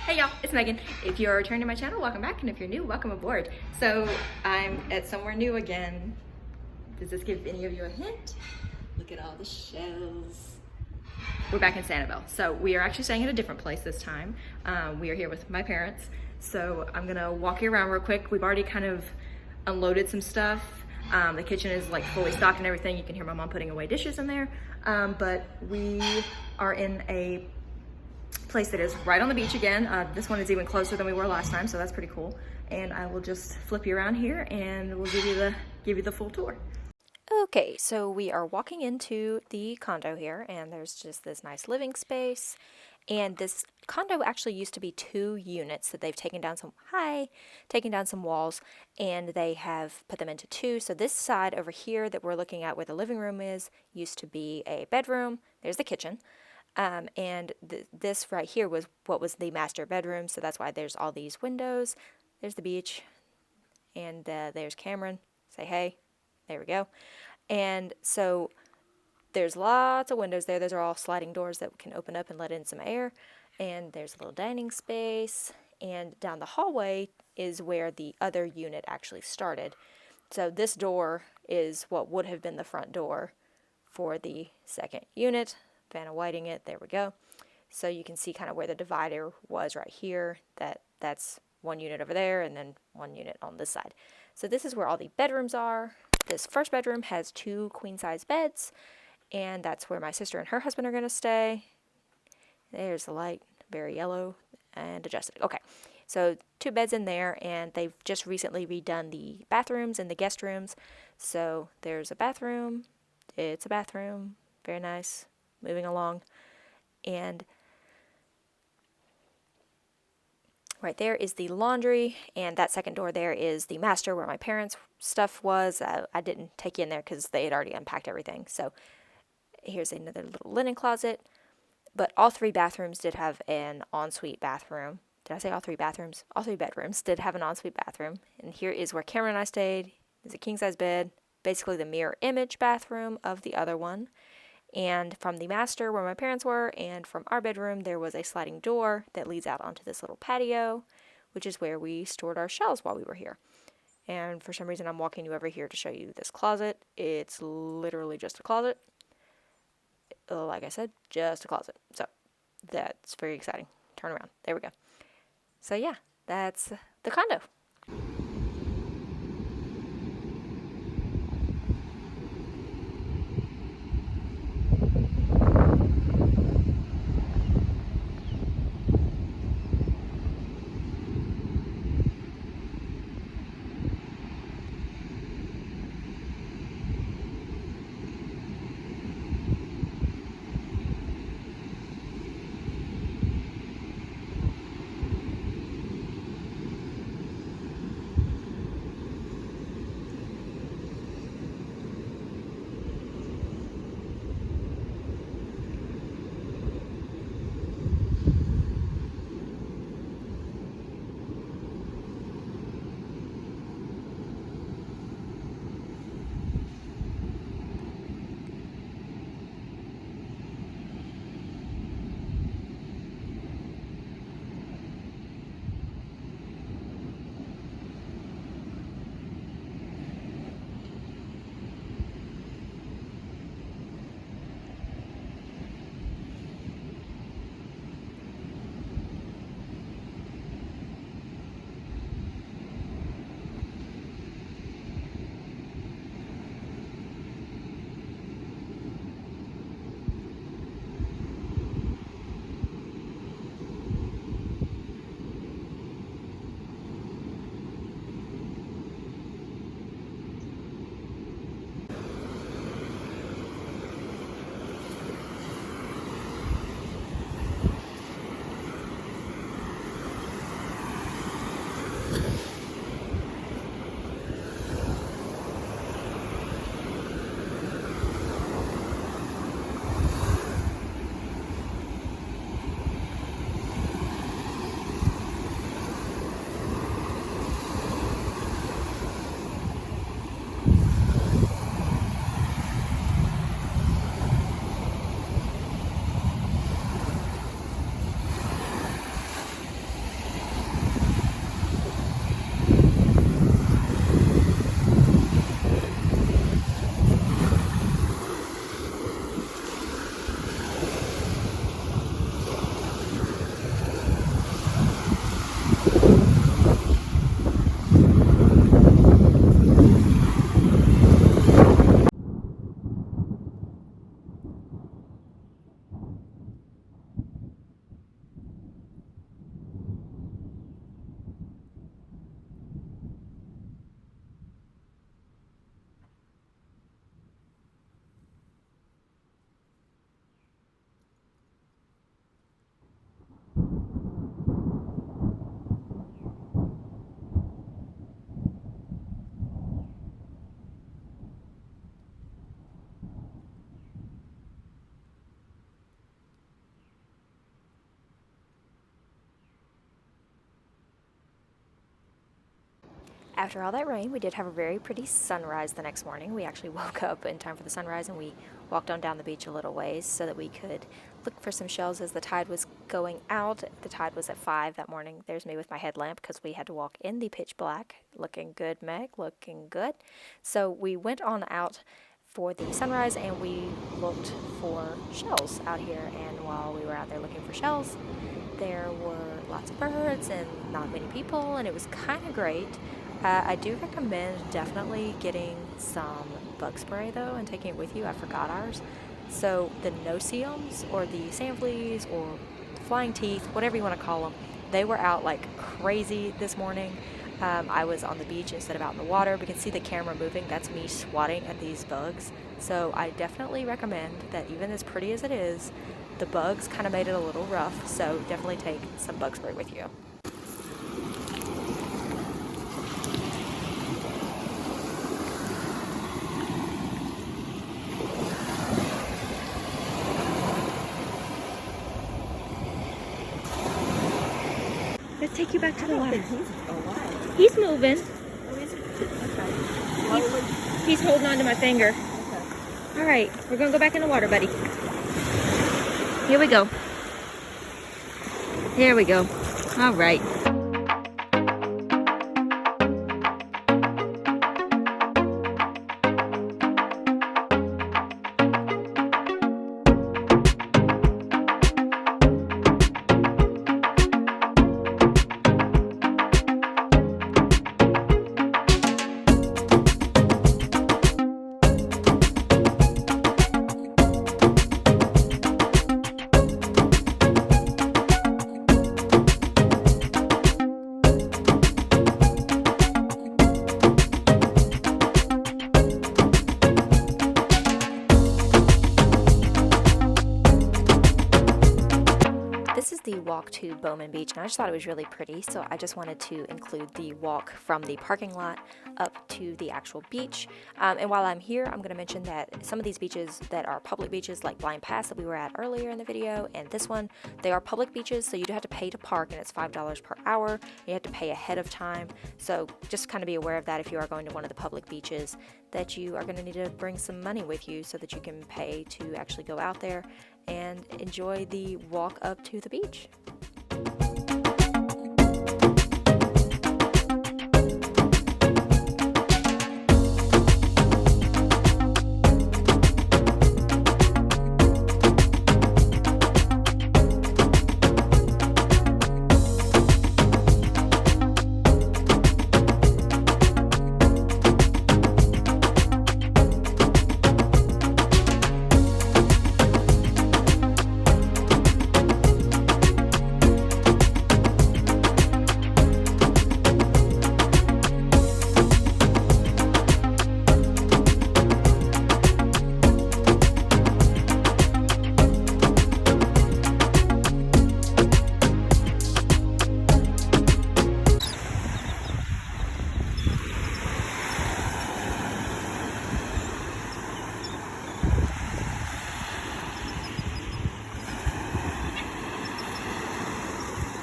Hey y'all, it's Megan. If you're returning to my channel, welcome back, and if you're new, welcome aboard. So I'm at somewhere new again. Does this give any of you a hint? Look at all the shells. We're back in Sanibel. So we are actually staying at a different place this time. We are here with my parents. So I'm gonna walk you around real quick. We've already kind of unloaded some stuff. The kitchen is like fully stocked and everything. You can hear my mom putting away dishes in there. But we are in a place that is right on the beach again. This one is even closer than we were last time, so that's pretty cool. And I will just flip you around here and we'll give you the full tour. Okay, so we are walking into the condo here, and there's just this nice living space. And this condo actually used to be 2 units that they've taken down some walls, and they have put them into 2. So this side over here that we're looking at where the living room is used to be a bedroom. There's the kitchen. And this right here was what was the master bedroom, so that's why there's all these windows. There's the beach, and there's Cameron. Say hey. There we go. And so there's lots of windows there. Those are all sliding doors that can open up and let in some air. And there's a little dining space. And down the hallway is where the other unit actually started. So this door is what would have been the front door for the second unit. Vanna whiting it, there we go. So you can see kind of where the divider was right here. That's one unit over there and then one unit on this side. So this is where all the bedrooms are. This first bedroom has 2 queen-size beds, and that's where my sister and her husband are going to stay. There's the light, very yellow and adjusted. Okay, so 2 beds in there, and they've just recently redone the bathrooms and the guest rooms. So there's a bathroom. It's a bathroom. Very nice. Moving along. And right there is the laundry, and that second door there is the master where my parents' stuff was. I didn't take you in there because they had already unpacked everything. So here's another little linen closet. But all 3 bathrooms did have an ensuite bathroom. Did I say all 3 bathrooms? All 3 bedrooms did have an ensuite bathroom. And here is where Cameron and I stayed. There's a king-size bed, basically the mirror image bathroom of the other one. And from the master where my parents were and from our bedroom, there was a sliding door that leads out onto this little patio, which is where we stored our shells while we were here. And for some reason, I'm walking you over here to show you this closet. It's literally just a closet. Like I said, just a closet. So that's very exciting. Turn around. There we go. So yeah, that's the condo. After all that rain, we did have a very pretty sunrise the next morning. We actually woke up in time for the sunrise and we walked on down the beach a little ways so that we could look for some shells as the tide was going out. The tide was at 5 that morning. There's me with my headlamp because we had to walk in the pitch black. Looking good, Meg, looking good. So we went on out for the sunrise and we looked for shells out here, and while we were out there looking for shells, there were lots of birds and not many people, and it was kind of great. I do recommend definitely getting some bug spray though and taking it with you. I forgot ours. So the no-see-ums or the sand fleas or flying teeth, whatever you want to call them, they were out like crazy this morning. I was on the beach instead of out in the water. We can see the camera moving. That's me swatting at these bugs. So I definitely recommend that, even as pretty as it is, the bugs kind of made it a little rough. So definitely take some bug spray with you. Let's take you back to the water. He's moving. Oh, is it? Okay. He's holding on to my finger. Okay. All right, we're gonna go back in the water, buddy. Here we go. There we go. All right. This is the walk to Bowman Beach, and I just thought it was really pretty, so I just wanted to include the walk from the parking lot up to the actual beach. And while I'm here, I'm going to mention that some of these beaches that are public beaches, like Blind Pass that we were at earlier in the video, and this one, they are public beaches, so you do have to pay to park, and it's $5 per hour. You have to pay ahead of time, so just kind of be aware of that if you are going to one of the public beaches, that you are going to need to bring some money with you so that you can pay to actually go out there and enjoy the walk up to the beach.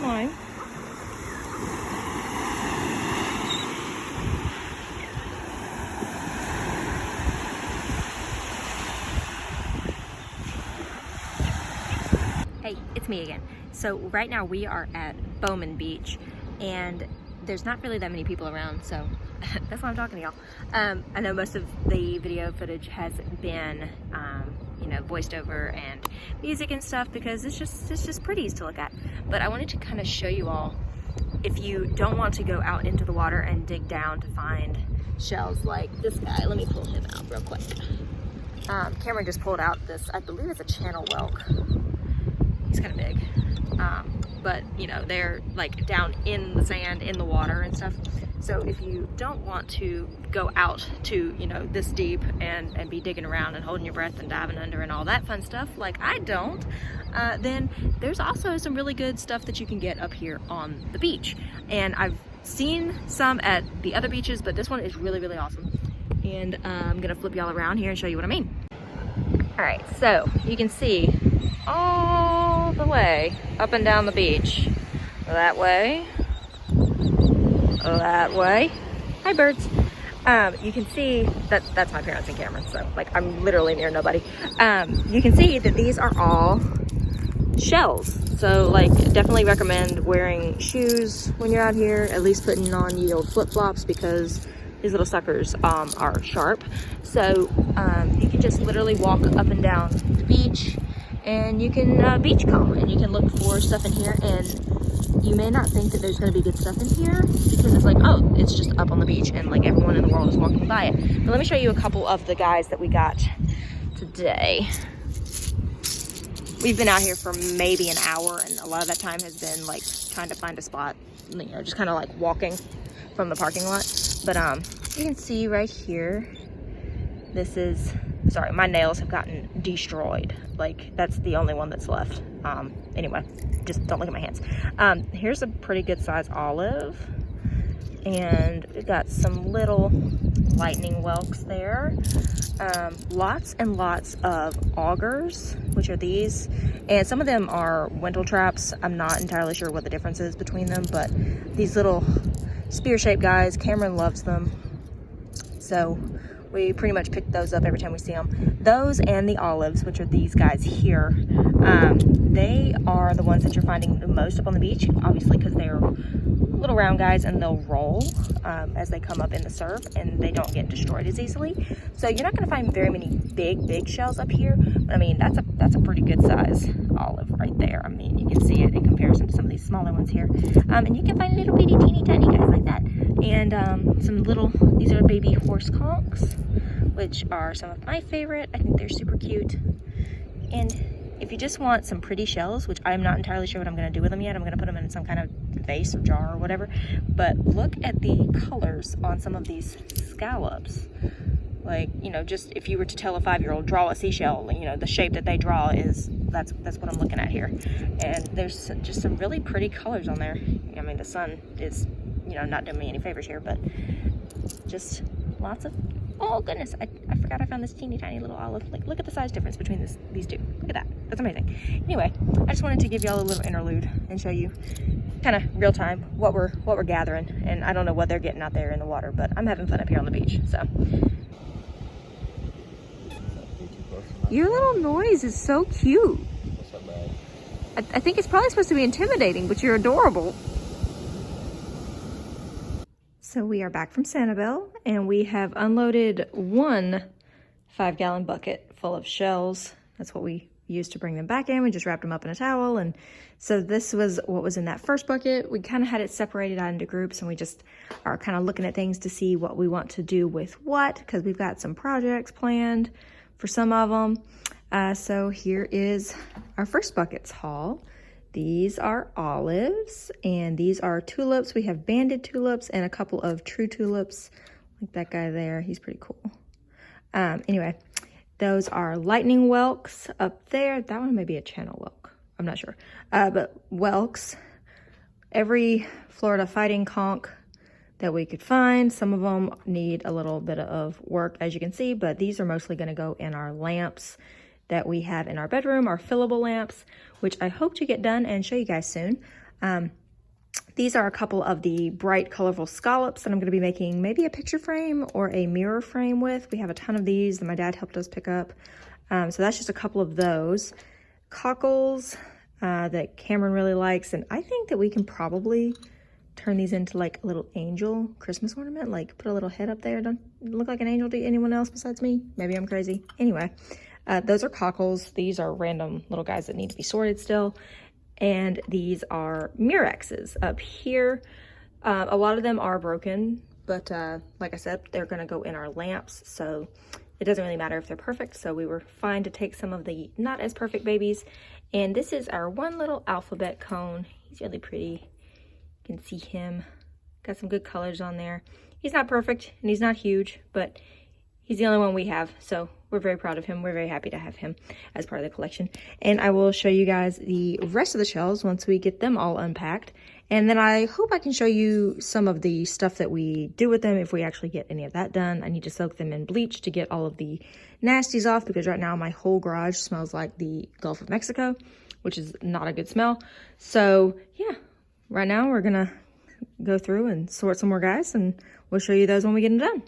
Mine. Hey, it's me again. So right now we are at Bowman Beach, and there's not really that many people around, so that's why I'm talking to y'all. I know most of the video footage has been you know, voiced over and music and stuff because it's just pretty to look at. But I wanted to kind of show you all, if you don't want to go out into the water and dig down to find shells like this guy. Let me pull him out real quick. Cameron just pulled out this, I believe it's a channel whelk. He's kind of big. but you know, they're like down in the sand, in the water and stuff. So if you don't want to go out to, you know, this deep and be digging around and holding your breath and diving under and all that fun stuff, like I don't, then there's also some really good stuff that you can get up here on the beach. And I've seen some at the other beaches, but this one is really, really awesome. And I'm gonna flip y'all around here and show you what I mean. All right, so you can see all the way up and down the beach. That way. Hi, birds. You can see that that's my parents and Cameron, so like I'm literally near nobody. You can see that these are all shells. So like definitely recommend wearing shoes when you're out here, at least putting on ye old flip-flops, because these little suckers are sharp. So you can just literally walk up and down the beach and you can beachcomb and you can look for stuff in here. And you may not think that there's going to be good stuff in here because it's like, oh, it's just up on the beach and like everyone in the world is walking by it. But let me show you a couple of the guys that we got today. We've been out here for maybe an hour, and a lot of that time has been like trying to find a spot, you know, just kind of like walking from the parking lot. But you can see right here, this is, sorry, my nails have gotten destroyed. Like that's the only one that's left. Anyway, just don't look at my hands. Here's a pretty good size olive, and we've got some little lightning whelks there. Lots and lots of augers, which are these, and some of them are wintle traps. I'm not entirely sure what the difference is between them, but these little spear-shaped guys, Cameron loves them, so we pretty much pick those up every time we see them. Those and the olives, which are these guys here, they are the ones that you're finding the most up on the beach, obviously because they're little round guys and they'll roll as they come up in the surf, and they don't get destroyed as easily. So you're not going to find very many big shells up here, but I mean that's a pretty good size olive right there. I mean, you can see it in comparison to some of these smaller ones here, and you can find little bitty teeny tiny guys like that, and some little, these are baby horse conchs, which are some of my favorite. I think they're super cute. And if you just want some pretty shells, which I'm not entirely sure what I'm going to do with them yet, I'm going to put them in some kind of vase or jar or whatever, but look at the colors on some of these scallops. Like, you know, just if you were to tell a 5-year-old draw a seashell, you know, the shape that they draw is, that's what I'm looking at here. And there's just some really pretty colors on there. I mean, the sun is, you know, not doing me any favors here, but just lots of, oh goodness, I forgot I found this teeny tiny little olive. Like, look at the size difference between these two. Look at that. That's amazing. Anyway, I just wanted to give y'all a little interlude and show you kind of real time what we're gathering. And I don't know what they're getting out there in the water, but I'm having fun up here on the beach. So your little noise is so cute. What's up, man? I think it's probably supposed to be intimidating, but you're adorable. So we are back from Sanibel, and we have unloaded one 5-gallon bucket full of shells. That's what we used to bring them back in. We just wrapped them up in a towel. And so this was what was in that first bucket. We kind of had it separated out into groups, and we just are kind of looking at things to see what we want to do with what, because we've got some projects planned for some of them. So here is our first bucket's haul. These are olives, and these are tulips. We have banded tulips and a couple of true tulips, like that guy there. He's pretty cool. Anyway, those are lightning whelks up there. That one may be a channel whelk. I'm not sure. But whelks, every Florida fighting conch that we could find. Some of them need a little bit of work, as you can see, but these are mostly going to go in our lamps that we have in our bedroom, our fillable lamps, which I hope to get done and show you guys soon. These are a couple of the bright, colorful scallops that I'm going to be making maybe a picture frame or a mirror frame with. We have a ton of these that my dad helped us pick up. So that's just a couple of those. Cockles that Cameron really likes, and I think that we can probably turn these into like a little angel Christmas ornament, like put a little head up there. Don't look like an angel to anyone else besides me. Maybe I'm crazy. Anyway. Those are cockles. These are random little guys that need to be sorted still. And these are Mirexes up here. A lot of them are broken, but like I said, they're going to go in our lamps. So it doesn't really matter if they're perfect. So we were fine to take some of the not as perfect babies. And this is our one little alphabet cone. He's really pretty. You can see him. Got some good colors on there. He's not perfect and he's not huge, but he's the only one we have. So we're very proud of him. We're very happy to have him as part of the collection. And I will show you guys the rest of the shells once we get them all unpacked. And then I hope I can show you some of the stuff that we do with them if we actually get any of that done. I need to soak them in bleach to get all of the nasties off because right now my whole garage smells like the Gulf of Mexico, which is not a good smell. So yeah, right now we're gonna go through and sort some more guys and we'll show you those when we get them done.